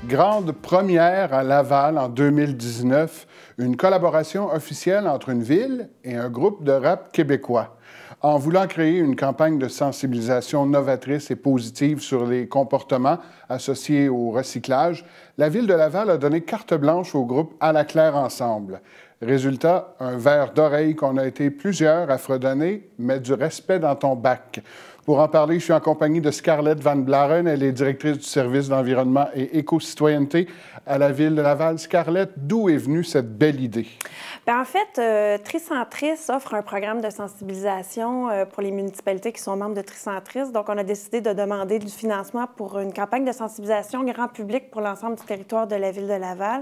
Grande première à Laval en 2019, une collaboration officielle entre une ville et un groupe de rap québécois. En voulant créer une campagne de sensibilisation novatrice et positive sur les comportements associés au recyclage, la Ville de Laval a donné carte blanche au groupe À la Claire Ensemble. Résultat, un verre d'oreille qu'on a été plusieurs à fredonner, mais du respect dans ton bac. Pour en parler, je suis en compagnie de Scarlett Van Blaren. Elle est directrice du service d'environnement et éco-citoyenneté à la Ville de Laval. Scarlett, d'où est venue cette belle idée? Bien, en fait, Tricentris offre un programme de sensibilisation pour les municipalités qui sont membres de Tricentris. Donc, on a décidé de demander du financement pour une campagne de sensibilisation grand public pour l'ensemble du territoire de la Ville de Laval.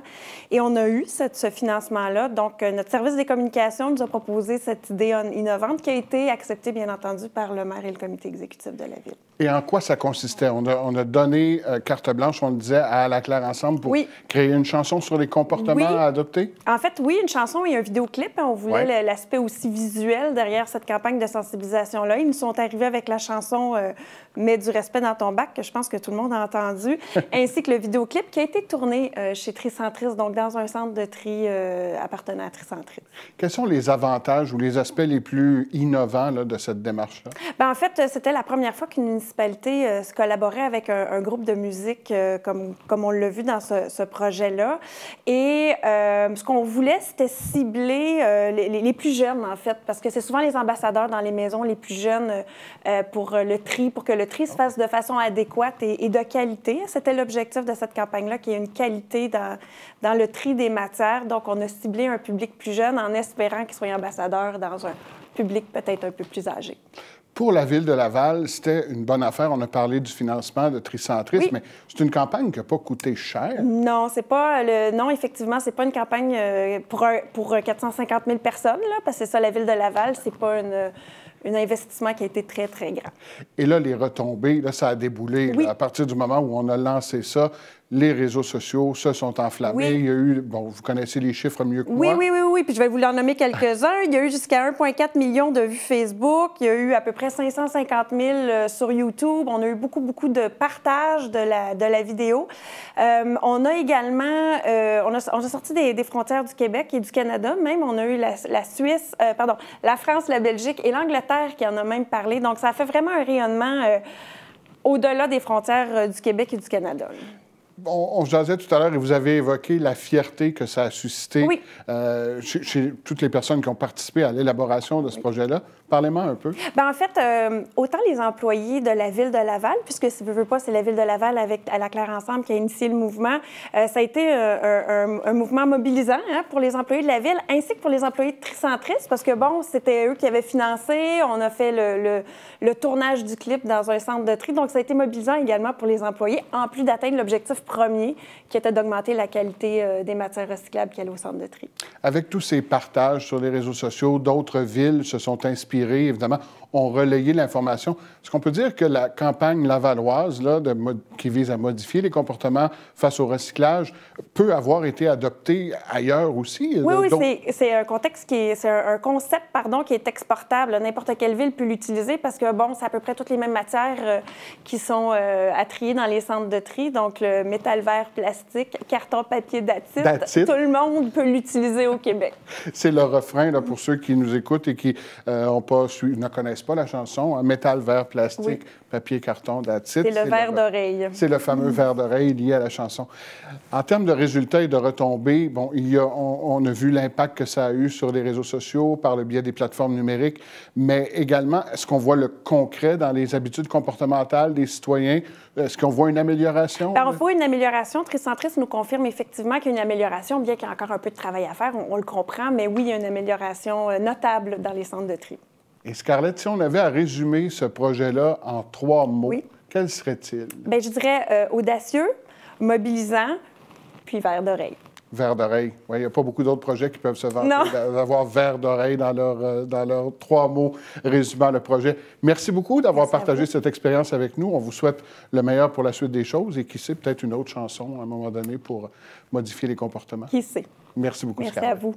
Et on a eu ce financement-là. Donc, notre service des communications nous a proposé cette idée innovante qui a été acceptée, bien entendu, par le maire et le comité exécutif de la Ville. Et en quoi ça consistait? On a donné carte blanche, on le disait, à la Claire Ensemble pour créer une chanson sur les comportements à adopter? En fait, oui, une chanson et un vidéoclip. On voulait l'aspect aussi visuel derrière cette campagne de sensibilisation-là. Ils nous sont arrivés avec la chanson « Mets du respect dans ton bac », que je pense que tout le monde a entendu, ainsi que le vidéoclip qui a été tourné chez Tricentris, donc dans un centre de tri appartenant à Tricentris. Quels sont les avantages ou les aspects les plus innovants là, de cette démarche-là? Bien, en fait, c'était la première fois qu'une municipalité se collaborait avec un groupe de musique comme on l'a vu dans ce projet-là. Et ce qu'on voulait, c'était cibler les plus jeunes, en fait, parce que c'est souvent les ambassadeurs dans les maisons les plus jeunes pour que le tri se fasse de façon adéquate et de qualité. C'était l'objectif de cette campagne-là, qu'il y ait une qualité dans le tri des matières. Donc, on a ciblé un public plus jeune en espérant qu'ils soient ambassadeurs dans un public peut-être un peu plus âgé. Pour la Ville de Laval, c'était une bonne affaire. On a parlé du financement de Tricentris, mais c'est une campagne qui n'a pas coûté cher. Non, c'est pas non, effectivement, c'est pas une campagne pour 450 000 personnes, là, parce que c'est ça, la Ville de Laval, c'est pas un investissement qui a été très, très grand. Et là, les retombées, là, ça a déboulé. Là, à partir du moment où on a lancé ça, les réseaux sociaux se sont enflammés. Il y a eu, bon, vous connaissez les chiffres mieux que moi. Oui. Puis je vais vous en nommer quelques-uns. Il y a eu jusqu'à 1,4 million de vues Facebook. Il y a eu à peu près 550 000 sur YouTube. On a eu beaucoup de partages de la vidéo. On a également, on a sorti des frontières du Québec et du Canada. Même, on a eu la Suisse, la France, la Belgique et l'Angleterre qui en a même parlé. Donc, ça a fait vraiment un rayonnement au-delà des frontières du Québec et du Canada. On se jasait tout à l'heure et vous avez évoqué la fierté que ça a suscité chez toutes les personnes qui ont participé à l'élaboration de ce projet-là. Parlez-moi un peu. Bien, en fait, autant les employés de la Ville de Laval, puisque si vous ne voulez pas, c'est la Ville de Laval avec À la Claire Ensemble qui a initié le mouvement, ça a été un mouvement mobilisant pour les employés de la Ville, ainsi que pour les employés de Tricentris, parce que, bon, c'était eux qui avaient financé, on a fait le tournage du clip dans un centre de tri, donc ça a été mobilisant également pour les employés, en plus d'atteindre l'objectif premier, qui était d'augmenter la qualité des matières recyclables qui allaient au centre de tri. Avec tous ces partages sur les réseaux sociaux, d'autres villes se sont inspirées, évidemment, ont relayé l'information. Est-ce qu'on peut dire que la campagne lavalloise, là, qui vise à modifier les comportements face au recyclage, peut avoir été adoptée ailleurs aussi? Oui, c'est un concept qui est exportable. N'importe quelle ville peut l'utiliser parce que, bon, c'est à peu près toutes les mêmes matières qui sont à trier dans les centres de tri. Donc, le métal, verre, plastique, carton, papier, dacite. Tout le monde peut l'utiliser au Québec. C'est le refrain, là, pour ceux qui nous écoutent et qui ne connaissent pas la chanson, hein? Métal, verre, plastique, papier, carton, dacite. C'est le verre d'oreille. C'est le fameux verre d'oreille lié à la chanson. En termes de résultats et de retombées, bon, on a vu l'impact que ça a eu sur les réseaux sociaux par le biais des plateformes numériques, mais également, est-ce qu'on voit le concret dans les habitudes comportementales des citoyens? Est-ce qu'on voit une amélioration? On voit une amélioration. Tricentris nous confirme effectivement qu'il y a une amélioration, bien qu'il y ait encore un peu de travail à faire, on le comprend, mais oui, il y a une amélioration notable dans les centres de tri. Et Scarlett, si on avait à résumer ce projet-là en 3 mots, quel serait-il? Bien, je dirais audacieux, mobilisant, puis verre d'oreille. Verre d'oreille. Oui, il n'y a pas beaucoup d'autres projets qui peuvent se vanter d'avoir verre d'oreille dans leurs 3 mots résumant le projet. Merci beaucoup d'avoir partagé cette expérience avec nous. On vous souhaite le meilleur pour la suite des choses et qui sait, peut-être une autre chanson à un moment donné pour modifier les comportements. Qui sait? Merci beaucoup, Scarlett. Merci à vous.